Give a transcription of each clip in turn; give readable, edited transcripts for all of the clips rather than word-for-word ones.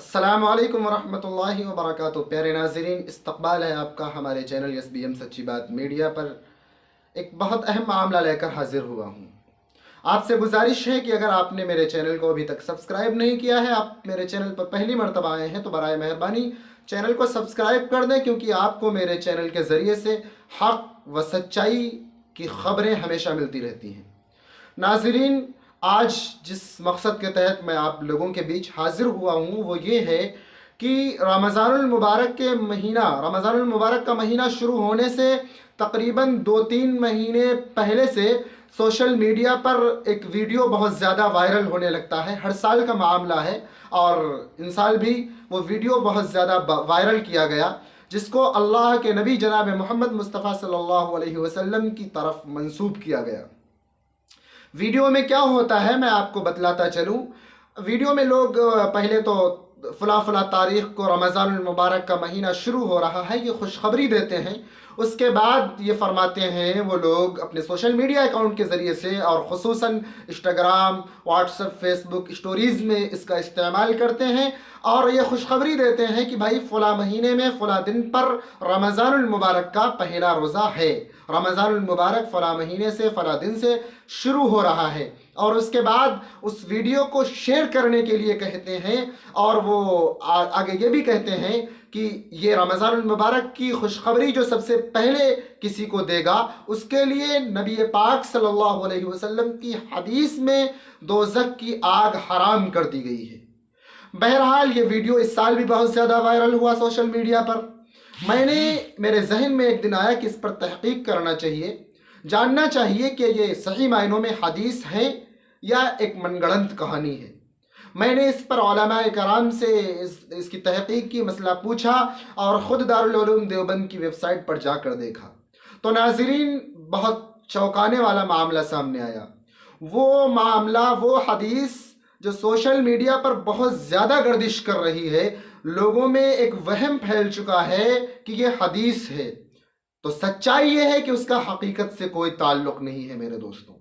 अस्सलामु अलैकुम वरहमतुल्लाहि वबरकातुहू। प्यारे नाज़रीन, इस्तक़बाल है आपका हमारे चैनल SBM सच्ची बात मीडिया पर। एक बहुत अहम मामला लेकर हाजिर हुआ हूँ। आपसे गुजारिश है कि अगर आपने मेरे चैनल को अभी तक सब्सक्राइब नहीं किया है, आप मेरे चैनल पर पहली मर्तबा आए हैं, तो बराए मेहरबानी चैनल को सब्सक्राइब कर दें, क्योंकि आपको मेरे चैनल के ज़रिए से हक़ व सच्चाई की ख़बरें हमेशा मिलती रहती हैं। नाज़रीन, आज जिस मकसद के तहत मैं आप लोगों के बीच हाजिर हुआ हूँ वो ये है कि रमज़ानुल मुबारक का महीना शुरू होने से तकरीबन 2-3 महीने पहले से सोशल मीडिया पर एक वीडियो बहुत ज़्यादा वायरल होने लगता है। हर साल का मामला है और इन साल भी वो वीडियो बहुत ज़्यादा वायरल किया गया, जिसको अल्लाह के नबी जनाब मोहम्मद मुस्तफ़ा सल्लल्लाहु अलैहि वसल्लम की तरफ मंसूब किया गया। वीडियो में क्या होता है मैं आपको बतलाता चलूँ। वीडियो में लोग पहले तो फला तारीख़ को रमज़ानुल मुबारक का महीना शुरू हो रहा है, ये खुशखबरी देते हैं। उसके बाद ये फरमाते हैं वो लोग अपने सोशल मीडिया अकाउंट के ज़रिए से और ख़ुसूसन इंस्टाग्राम, व्हाट्सएप, फेसबुक स्टोरीज़ में इसका इस्तेमाल करते हैं और ये खुशखबरी देते हैं कि भाई फ़ला महीने में फ़ला दिन पर रमज़ानुल मुबारक का पहला रोज़ा है, रमज़ानुल मुबारक फ़ला महीने से फ़ला दिन से शुरू हो रहा है। और उसके बाद उस वीडियो को शेयर करने के लिए कहते हैं और वो आगे ये भी कहते हैं कि ये रमज़ानुल मुबारक की खुशखबरी जो सबसे पहले किसी को देगा उसके लिए नबी पाक सल्लल्लाहु अलैहि वसल्लम की हदीस में दोज़ख की आग हराम कर दी गई है। बहरहाल ये वीडियो इस साल भी बहुत ज़्यादा वायरल हुआ सोशल मीडिया पर। मेरे जहन में एक दिन आया कि इस पर तहकीक करना चाहिए, जानना चाहिए कि ये सही मायनों में हदीस है या एक मनगढ़ंत कहानी है। मैंने इस पर उलमाए कराम से इसकी तहकीक की, मसला पूछा और ख़ुद दारुल उलूम देवबंद की वेबसाइट पर जाकर देखा तो नाज़रीन बहुत चौंकाने वाला मामला सामने आया। वो मामला, वो हदीस जो सोशल मीडिया पर बहुत ज़्यादा गर्दिश कर रही है, लोगों में एक वहम फैल चुका है कि ये हदीस है, तो सच्चाई ये है कि उसका हकीकत से कोई ताल्लुक़ नहीं है। मेरे दोस्तों,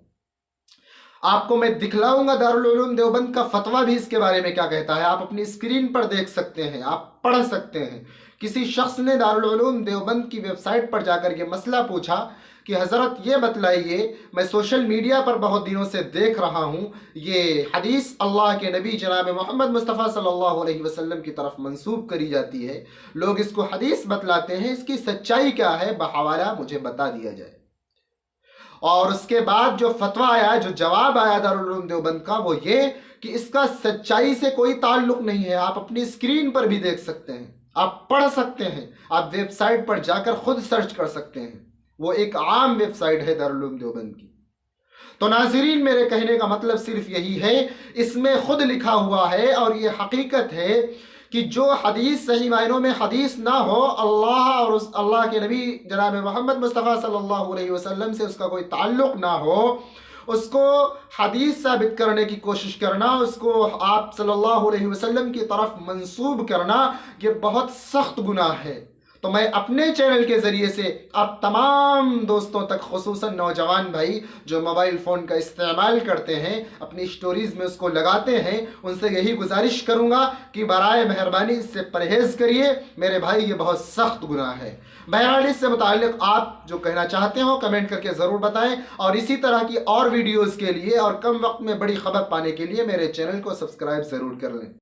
आपको मैं दिखलाऊंगा दारुल उलूम देवबंद का फतवा भी इसके बारे में क्या कहता है। आप अपनी स्क्रीन पर देख सकते हैं, आप पढ़ सकते हैं। किसी शख्स ने दारुल उलूम देवबंद की वेबसाइट पर जाकर ये मसला पूछा कि हज़रत ये बतलाइए, मैं सोशल मीडिया पर बहुत दिनों से देख रहा हूँ ये हदीस अल्लाह के नबी जनाब मोहम्मद मुस्तफ़ा सल्लल्लाहु अलैहि वसल्लम की तरफ मंसूब करी जाती है, लोग इसको हदीस बतलाते हैं, इसकी सच्चाई क्या है, बहवाला मुझे बता दिया जाए। और उसके बाद जो फतवा आया, जो जवाब आया दारुल उलूम देवबंद का, वो ये कि इसका सच्चाई से कोई ताल्लुक़ नहीं है। आप अपनी स्क्रीन पर भी देख सकते हैं, आप पढ़ सकते हैं, आप वेबसाइट पर जाकर खुद सर्च कर सकते हैं। वो एक आम वेबसाइट है दारुल उलूम देवबंद की। तो नाज़रीन, मेरे कहने का मतलब सिर्फ यही है, इसमें खुद लिखा हुआ है और ये हकीकत है कि जो हदीस सही मायनों में हदीस ना हो, अल्लाह और उस अल्लाह के नबी जनाब मोहम्मद मुस्तफ़ा सल्लल्लाहु अलैहि वसल्लम से उसका कोई ताल्लुक़ ना हो, उसको हदीस साबित करने की कोशिश करना, उसको आप सल्लल्लाहु अलैहि वसल्लम की तरफ मंसूब करना, ये बहुत सख्त गुनाह है। तो मैं अपने चैनल के ज़रिए से आप तमाम दोस्तों तक, ख़ुसूसन नौजवान भाई जो मोबाइल फ़ोन का इस्तेमाल करते हैं, अपनी स्टोरीज़ में उसको लगाते हैं, उनसे यही गुजारिश करूँगा कि बराए मेहरबानी इससे परहेज़ करिए मेरे भाई, ये बहुत सख्त गुनाह है। बहरहाल इससे मुताल्लिक़ आप जो कहना चाहते हो कमेंट करके ज़रूर बताएं और इसी तरह की और वीडियोज़ के लिए और कम वक्त में बड़ी खबर पाने के लिए मेरे चैनल को सब्सक्राइब ज़रूर कर लें।